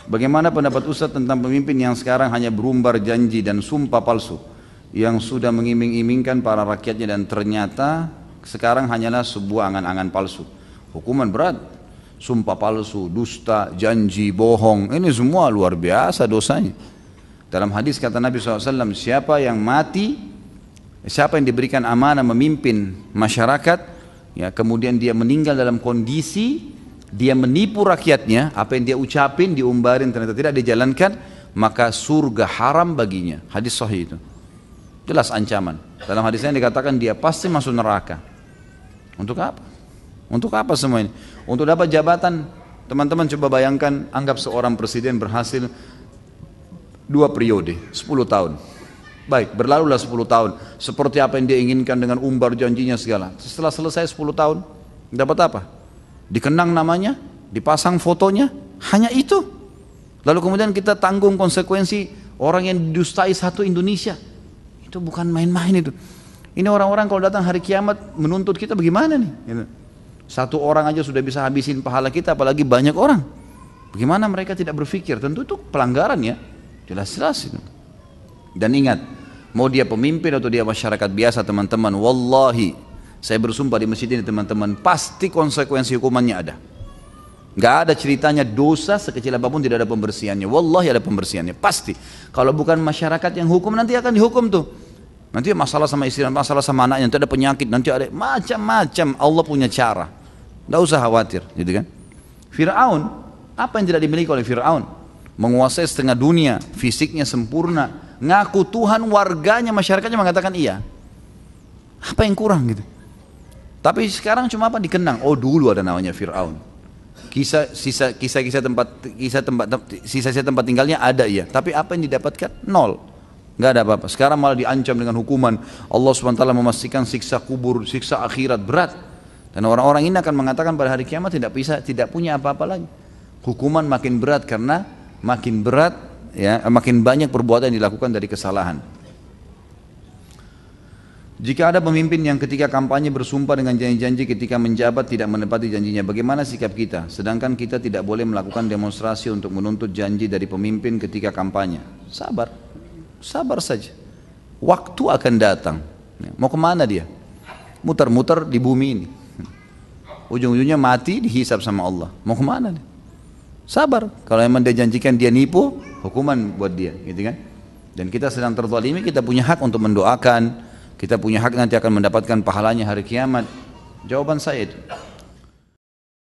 Bagaimana pendapat Ustaz tentang pemimpin yang sekarang hanya berumbar janji dan sumpah palsu, yang sudah mengiming-imingkan para rakyatnya dan ternyata sekarang hanyalah sebuah angan-angan palsu? Hukuman berat, sumpah palsu, dusta, janji, bohong, ini semua luar biasa dosanya. Dalam hadis kata Nabi SAW, siapa yang diberikan amanah memimpin masyarakat, ya, kemudian dia meninggal dalam kondisi dia menipu rakyatnya, apa yang dia ucapin, diumbarin, ternyata tidak dijalankan, maka surga haram baginya. Hadis sahih itu. Jelas ancaman. Dalam hadisnya dikatakan dia pasti masuk neraka. Untuk apa? Untuk apa semua ini? Untuk dapat jabatan. Teman-teman coba bayangkan, anggap seorang presiden berhasil 2 periode, 10 tahun. Baik, berlalulah 10 tahun. Seperti apa yang dia inginkan dengan umbar janjinya segala. Setelah selesai 10 tahun, dapat apa? Dikenang namanya, dipasang fotonya, hanya itu. Lalu kemudian kita tanggung konsekuensi orang yang didustai satu Indonesia. Itu bukan main-main itu. Ini orang-orang kalau datang hari kiamat menuntut kita bagaimana nih? Gitu. Satu orang aja sudah bisa habisin pahala kita, apalagi banyak orang. Bagaimana mereka tidak berpikir? Tentu itu pelanggaran ya, jelas-jelas itu. Dan ingat, mau dia pemimpin atau dia masyarakat biasa teman-teman, wallahi, saya bersumpah di masjid ini teman-teman, pasti konsekuensi hukumannya ada. Gak ada ceritanya dosa sekecil apapun tidak ada pembersihannya. Wallahi ada pembersihannya, pasti. Kalau bukan masyarakat yang hukum, nanti akan dihukum tuh. Nanti masalah sama istri, masalah sama anaknya, nanti ada penyakit, nanti ada macam-macam. Allah punya cara. Gak usah khawatir, gitu kan. Fir'aun, apa yang tidak dimiliki oleh Fir'aun? Menguasai setengah dunia, fisiknya sempurna, ngaku Tuhan, warganya, masyarakatnya mengatakan iya. Apa yang kurang gitu? Tapi sekarang cuma apa dikenang? Oh dulu ada namanya Fir'aun. Kisah-kisah tempat tinggalnya ada ya. Tapi apa yang didapatkan? Nol. Nggak ada apa-apa. Sekarang malah diancam dengan hukuman. Allah SWT memastikan siksa kubur, siksa akhirat berat. Dan orang-orang ini akan mengatakan pada hari kiamat tidak punya apa-apa lagi. Hukuman makin berat karena makin berat ya, makin banyak perbuatan yang dilakukan dari kesalahan. Jika ada pemimpin yang ketika kampanye bersumpah dengan janji-janji, ketika menjabat tidak menepati janjinya, bagaimana sikap kita? Sedangkan kita tidak boleh melakukan demonstrasi untuk menuntut janji dari pemimpin ketika kampanye. Sabar, sabar saja. Waktu akan datang. Mau kemana dia? Muter-muter di bumi ini. Ujung-ujungnya mati, dihisab sama Allah. Mau kemana dia? Sabar. Kalau memang dia janjikan dia nipu, hukuman buat dia, gitu kan? Dan kita sedang terzalimi, kita punya hak untuk mendoakan. Kita punya hak nanti akan mendapatkan pahalanya hari kiamat. Jawaban saya itu.